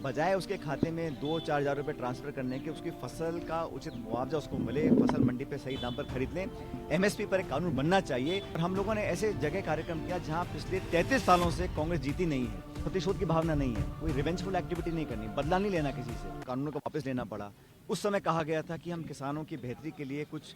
बजाय उसके खाते में 2-4 हज़ार रुपये ट्रांसफ़र करने के उसकी फसल का उचित मुआवजा उसको मिले, फसल मंडी पे सही दाम पर खरीद लें। एमएसपी पर एक कानून बनना चाहिए। और हम लोगों ने ऐसे जगह कार्यक्रम किया जहां पिछले 33 सालों से कांग्रेस जीती नहीं है, प्रतिशोध की भावना नहीं है, कोई रिवेंजफुल एक्टिविटी नहीं करनी, बदला नहीं लेना किसी से, कानूनों को वापस लेना पड़ा। उस समय कहा गया था कि हम किसानों की बेहतरी के लिए कुछ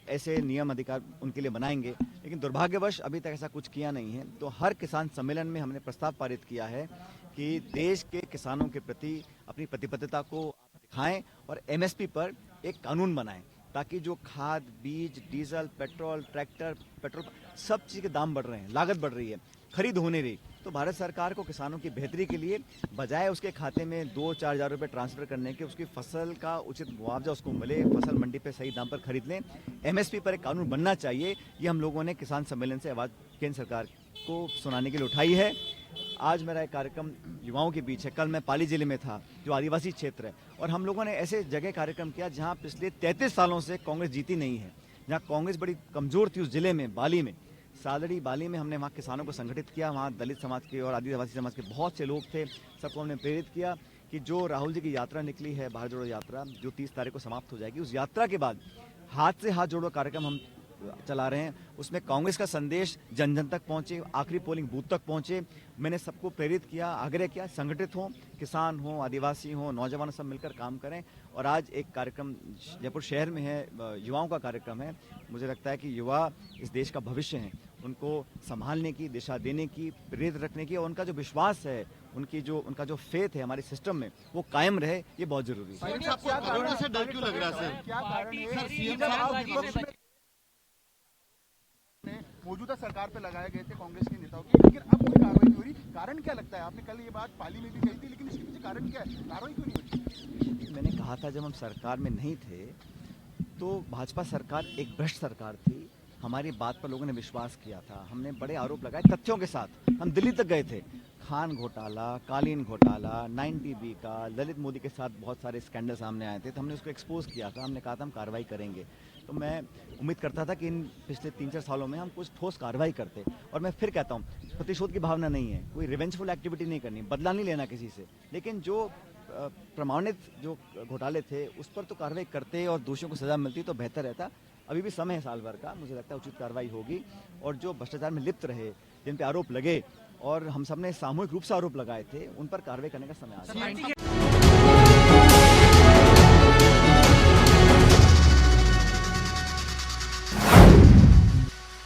ऐसे नियम अधिकार उनके लिए बनाएंगे, लेकिन दुर्भाग्यवश अभी तक ऐसा कुछ किया नहीं है। तो हर किसान सम्मेलन में हमने प्रस्ताव पारित किया है कि देश के किसानों के प्रति अपनी प्रतिबद्धता को दिखाएं और एमएसपी पर एक कानून बनाएं, ताकि जो खाद, बीज, डीजल, पेट्रोल, ट्रैक्टर, पेट्रोल, सब चीज़ के दाम बढ़ रहे हैं, लागत बढ़ रही है, खरीद हो नहीं रही। तो भारत सरकार को किसानों की बेहतरी के लिए बजाय उसके खाते में 2-4 हज़ार रुपये ट्रांसफ़र करने के उसकी फसल का उचित मुआवजा उसको मिले, फसल मंडी पे सही दाम पर खरीद लें, एमएसपी पर एक कानून बनना चाहिए। ये हम लोगों ने किसान सम्मेलन से आवाज़ केंद्र सरकार को सुनाने के लिए उठाई है। आज मेरा एक कार्यक्रम युवाओं के बीच है। कल मैं पाली जिले में था, जो आदिवासी क्षेत्र है, और हम लोगों ने ऐसे जगह कार्यक्रम किया जहां पिछले 33 सालों से कांग्रेस जीती नहीं है, जहां कांग्रेस बड़ी कमजोर थी। उस जिले में, बाली में, सालड़ी बाली में, हमने वहाँ किसानों को संगठित किया। वहाँ दलित समाज के और आदिवासी समाज के बहुत से लोग थे। सबको हमने प्रेरित किया कि जो राहुल जी की यात्रा निकली है, भारत जोड़ो यात्रा, जो 30 तारीख को समाप्त हो जाएगी, उस यात्रा के बाद हाथ से हाथ जोड़ो कार्यक्रम हम चला रहे हैं। उसमें कांग्रेस का संदेश जन जन तक पहुंचे, आखिरी पोलिंग बूथ तक पहुंचे। मैंने सबको प्रेरित किया, आग्रह किया, संगठित हों, किसान हों, आदिवासी हों, नौजवान, सब मिलकर काम करें। और आज एक कार्यक्रम जयपुर शहर में है, युवाओं का कार्यक्रम है। मुझे लगता है कि युवा इस देश का भविष्य हैं, उनको संभालने की, दिशा देने की, प्रेरित रखने की, और उनका जो विश्वास है, उनका जो फेथ है हमारे सिस्टम में, वो कायम रहे, ये बहुत जरूरी है। डर क्यों लग रहा है? मौजूदा सरकार पे लगाए गए थे कांग्रेस के नेताओं की, लेकिन अब कोई कार्रवाई नहीं हो रही। कारण क्या लगता है? आपने कल ये बात पाली में भी कही थी, लेकिन इसके पीछे कारण क्या है? कार्रवाई क्यों नहीं हो रही? मैंने कहा था, जब हम सरकार में नहीं थे तो भाजपा सरकार एक भ्रष्ट सरकार थी। हमारी बात पर लोगों ने विश्वास किया था। हमने बड़े आरोप लगाए तथ्यों के साथ। हम दिल्ली तक गए थे। खान घोटाला, कालीन घोटाला, 9TB का, ललित मोदी के साथ बहुत सारे स्कैंडल सामने आए थे, तो हमने उसको एक्सपोज किया था। हमने कहा था हम कार्रवाई करेंगे। तो मैं उम्मीद करता था कि इन पिछले 3-4 सालों में हम कुछ ठोस कार्रवाई करते। और मैं फिर कहता हूँ, प्रतिशोध की भावना नहीं है, कोई रिवेंजफुल एक्टिविटी नहीं करनी, बदला नहीं लेना किसी से, लेकिन जो प्रमाणित जो घोटाले थे उस पर तो कार्रवाई करते और दोषियों को सजा मिलती तो बेहतर रहता। अभी भी समय है साल भर का, मुझे लगता है उचित कार्रवाई होगी। और जो भ्रष्टाचार में लिप्त रहे, जिन पे आरोप लगे और हम सब ने सामूहिक रूप से आरोप लगाए थे, उन पर कार्रवाई करने का समय आ गया।